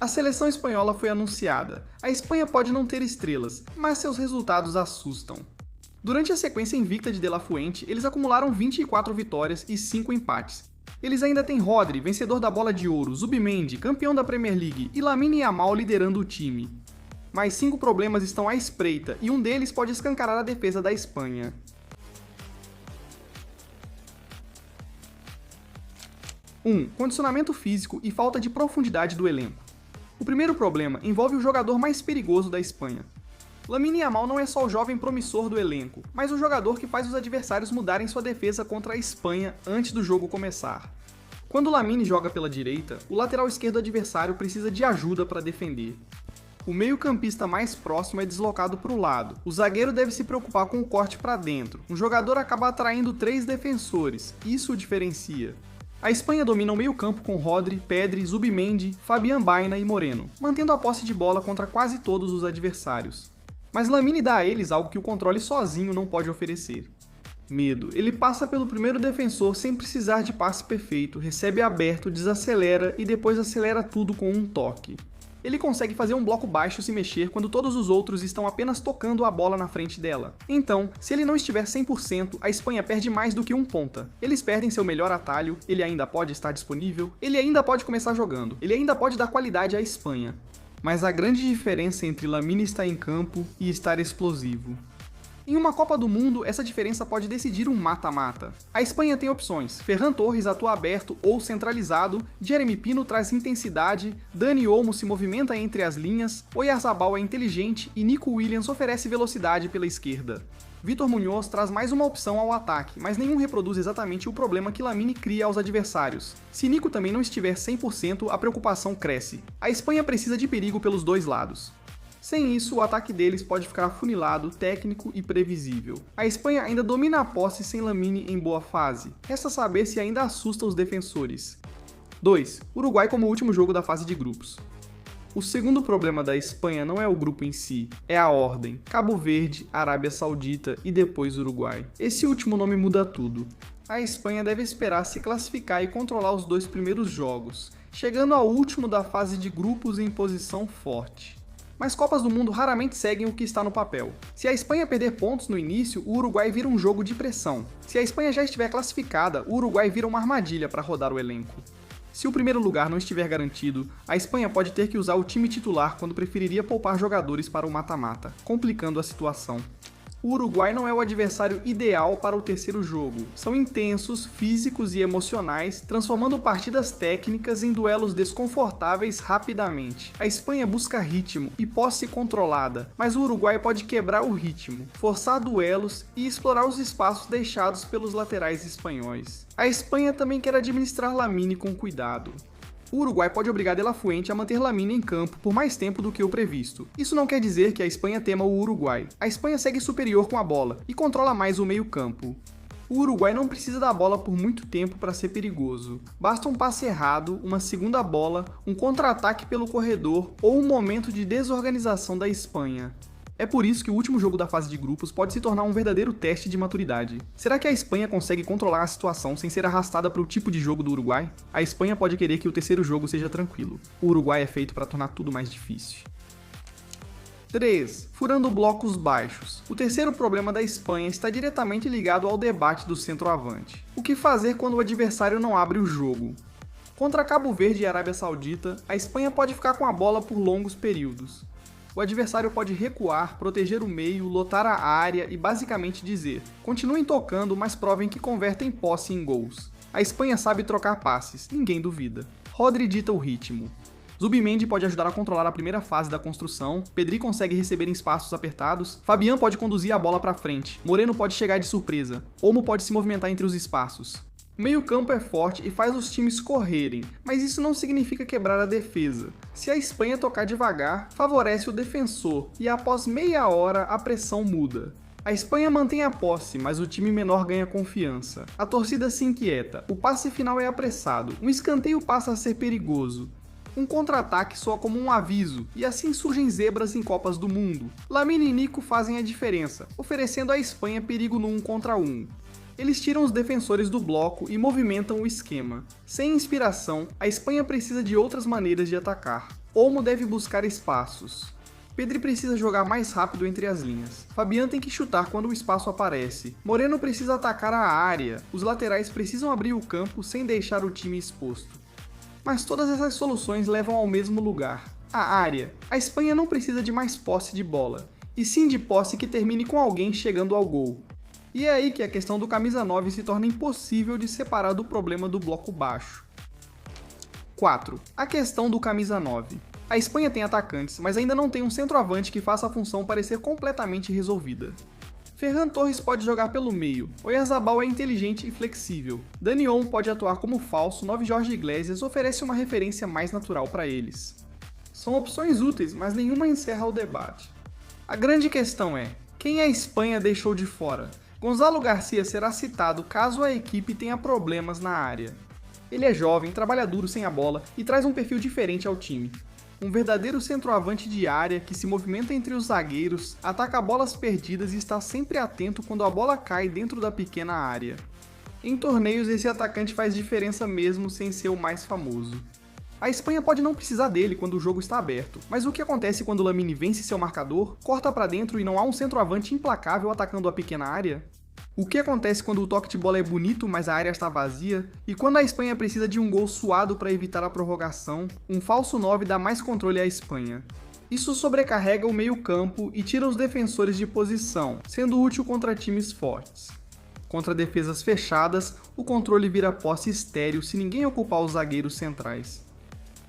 A seleção espanhola foi anunciada. A Espanha pode não ter estrelas, mas seus resultados assustam. Durante a sequência invicta de De La Fuente, eles acumularam 24 vitórias e 5 empates. Eles ainda têm Rodri, vencedor da Bola de Ouro, Zubimendi, campeão da Premier League, e Lamine Yamal liderando o time. Mas 5 problemas estão à espreita, e um deles pode escancarar a defesa da Espanha. 1. Condicionamento físico e falta de profundidade do elenco. O primeiro problema envolve o jogador mais perigoso da Espanha. Lamine Yamal não é só o jovem promissor do elenco, mas o jogador que faz os adversários mudarem sua defesa contra a Espanha antes do jogo começar. Quando Lamine joga pela direita, o lateral esquerdo adversário precisa de ajuda para defender. O meio-campista mais próximo é deslocado para o lado. O zagueiro deve se preocupar com o corte para dentro. O jogador acaba atraindo 3 defensores. Isso o diferencia. A Espanha domina o meio-campo com Rodri, Pedri, Zubimendi, Fabián Baena e Moreno, mantendo a posse de bola contra quase todos os adversários. Mas Lamine dá a eles algo que o controle sozinho não pode oferecer. Medo. Ele passa pelo primeiro defensor sem precisar de passe perfeito, recebe aberto, desacelera e depois acelera tudo com um toque. Ele consegue fazer um bloco baixo se mexer quando todos os outros estão apenas tocando a bola na frente dela. Então, se ele não estiver 100%, a Espanha perde mais do que um ponta. Eles perdem seu melhor atalho, ele ainda pode estar disponível, ele ainda pode começar jogando, ele ainda pode dar qualidade à Espanha. Mas a grande diferença entre Lamine estar em campo e estar explosivo. Em uma Copa do Mundo, essa diferença pode decidir um mata-mata. A Espanha tem opções, Ferran Torres atua aberto ou centralizado, Jeremy Pino traz intensidade, Dani Olmo se movimenta entre as linhas, Oyarzabal é inteligente e Nico Williams oferece velocidade pela esquerda. Vítor Muñoz traz mais uma opção ao ataque, mas nenhum reproduz exatamente o problema que Lamine cria aos adversários. Se Nico também não estiver 100%, a preocupação cresce. A Espanha precisa de perigo pelos dois lados. Sem isso, o ataque deles pode ficar afunilado, técnico e previsível. A Espanha ainda domina a posse sem Lamine em boa fase. Resta saber se ainda assusta os defensores. 2. Uruguai como último jogo da fase de grupos. O segundo problema da Espanha não é o grupo em si, é a ordem. Cabo Verde, Arábia Saudita e depois Uruguai. Esse último nome muda tudo. A Espanha deve esperar se classificar e controlar os 2 primeiros jogos, chegando ao último da fase de grupos em posição forte. Mas Copas do Mundo raramente seguem o que está no papel. Se a Espanha perder pontos no início, o Uruguai vira um jogo de pressão. Se a Espanha já estiver classificada, o Uruguai vira uma armadilha para rodar o elenco. Se o primeiro lugar não estiver garantido, a Espanha pode ter que usar o time titular quando preferiria poupar jogadores para o mata-mata, complicando a situação. O Uruguai não é o adversário ideal para o terceiro jogo. São intensos, físicos e emocionais, transformando partidas técnicas em duelos desconfortáveis rapidamente. A Espanha busca ritmo e posse controlada, mas o Uruguai pode quebrar o ritmo, forçar duelos e explorar os espaços deixados pelos laterais espanhóis. A Espanha também quer administrar Lamine com cuidado. O Uruguai pode obrigar De La Fuente a manter Lamine em campo por mais tempo do que o previsto. Isso não quer dizer que a Espanha tema o Uruguai. A Espanha segue superior com a bola e controla mais o meio-campo. O Uruguai não precisa da bola por muito tempo para ser perigoso. Basta um passe errado, uma segunda bola, um contra-ataque pelo corredor ou um momento de desorganização da Espanha. É por isso que o último jogo da fase de grupos pode se tornar um verdadeiro teste de maturidade. Será que a Espanha consegue controlar a situação sem ser arrastada para o tipo de jogo do Uruguai? A Espanha pode querer que o terceiro jogo seja tranquilo. O Uruguai é feito para tornar tudo mais difícil. 3. Furando blocos baixos. O terceiro problema da Espanha está diretamente ligado ao debate do centroavante. O que fazer quando o adversário não abre o jogo? Contra Cabo Verde e Arábia Saudita, a Espanha pode ficar com a bola por longos períodos. O adversário pode recuar, proteger o meio, lotar a área e basicamente dizer: continuem tocando, mas provem que convertem posse em gols. A Espanha sabe trocar passes, ninguém duvida. Rodri dita o ritmo. Zubimendi pode ajudar a controlar a primeira fase da construção, Pedri consegue receber em espaços apertados, Fabián pode conduzir a bola para frente, Moreno pode chegar de surpresa, Olmo pode se movimentar entre os espaços. O meio-campo é forte e faz os times correrem, mas isso não significa quebrar a defesa. Se a Espanha tocar devagar, favorece o defensor e após meia hora a pressão muda. A Espanha mantém a posse, mas o time menor ganha confiança. A torcida se inquieta, o passe final é apressado, um escanteio passa a ser perigoso. Um contra-ataque soa como um aviso, e assim surgem zebras em Copas do Mundo. Lamine e Nico fazem a diferença, oferecendo à Espanha perigo no 1 contra 1. Eles tiram os defensores do bloco e movimentam o esquema. Sem inspiração, a Espanha precisa de outras maneiras de atacar. Olmo deve buscar espaços. Pedri precisa jogar mais rápido entre as linhas. Fabian tem que chutar quando o espaço aparece. Moreno precisa atacar a área. Os laterais precisam abrir o campo sem deixar o time exposto. Mas todas essas soluções levam ao mesmo lugar: a área. A Espanha não precisa de mais posse de bola, e sim de posse que termine com alguém chegando ao gol. E é aí que a questão do camisa 9 se torna impossível de separar do problema do bloco baixo. 4. A questão do camisa 9. A Espanha tem atacantes, mas ainda não tem um centroavante que faça a função parecer completamente resolvida. Ferran Torres pode jogar pelo meio, Oyarzabal é inteligente e flexível, Dani Olmo pode atuar como falso, 9 Jorge Iglesias oferece uma referência mais natural para eles. São opções úteis, mas nenhuma encerra o debate. A grande questão é: quem a Espanha deixou de fora? Gonzalo Garcia será citado caso a equipe tenha problemas na área. Ele é jovem, trabalha duro sem a bola e traz um perfil diferente ao time. Um verdadeiro centroavante de área que se movimenta entre os zagueiros, ataca bolas perdidas e está sempre atento quando a bola cai dentro da pequena área. Em torneios, esse atacante faz diferença mesmo sem ser o mais famoso. A Espanha pode não precisar dele quando o jogo está aberto, mas o que acontece quando Lamine vence seu marcador, corta para dentro e não há um centroavante implacável atacando a pequena área? O que acontece quando o toque de bola é bonito, mas a área está vazia? E quando a Espanha precisa de um gol suado para evitar a prorrogação, um falso 9 dá mais controle à Espanha. Isso sobrecarrega o meio-campo e tira os defensores de posição, sendo útil contra times fortes. Contra defesas fechadas, o controle vira posse estéril se ninguém ocupar os zagueiros centrais.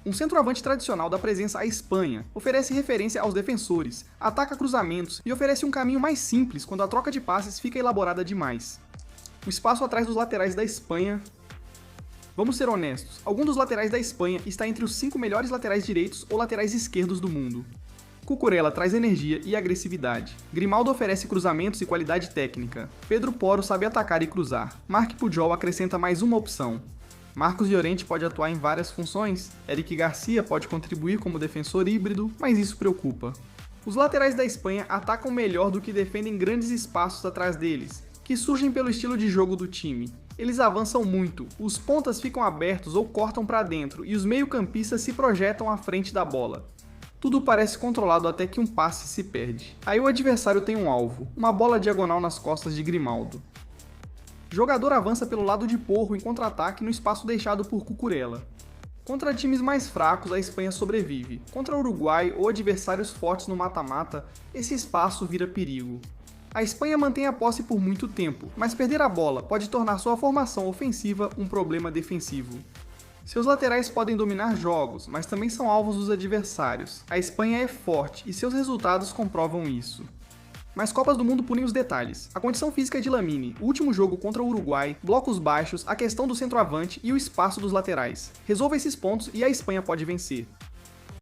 Um centroavante tradicional dá presença à Espanha, oferece referência aos defensores, ataca cruzamentos e oferece um caminho mais simples quando a troca de passes fica elaborada demais. O espaço atrás dos laterais da Espanha... Vamos ser honestos, algum dos laterais da Espanha está entre os 5 melhores laterais direitos ou laterais esquerdos do mundo. Cucurella traz energia e agressividade. Grimaldo oferece cruzamentos e qualidade técnica. Pedro Porro sabe atacar e cruzar. Marc Pujol acrescenta mais uma opção. Marcos Llorente pode atuar em várias funções, Eric Garcia pode contribuir como defensor híbrido, mas isso preocupa. Os laterais da Espanha atacam melhor do que defendem grandes espaços atrás deles, que surgem pelo estilo de jogo do time. Eles avançam muito, os pontas ficam abertos ou cortam para dentro e os meio-campistas se projetam à frente da bola. Tudo parece controlado até que um passe se perde. Aí o adversário tem um alvo, uma bola diagonal nas costas de Grimaldo. O jogador avança pelo lado de Porro em contra-ataque no espaço deixado por Cucurella. Contra times mais fracos, a Espanha sobrevive. Contra o Uruguai ou adversários fortes no mata-mata, esse espaço vira perigo. A Espanha mantém a posse por muito tempo, mas perder a bola pode tornar sua formação ofensiva um problema defensivo. Seus laterais podem dominar jogos, mas também são alvos dos adversários. A Espanha é forte e seus resultados comprovam isso. Mas Copas do Mundo punem os detalhes. A condição física de Lamine, o último jogo contra o Uruguai, blocos baixos, a questão do centroavante e o espaço dos laterais. Resolva esses pontos e a Espanha pode vencer.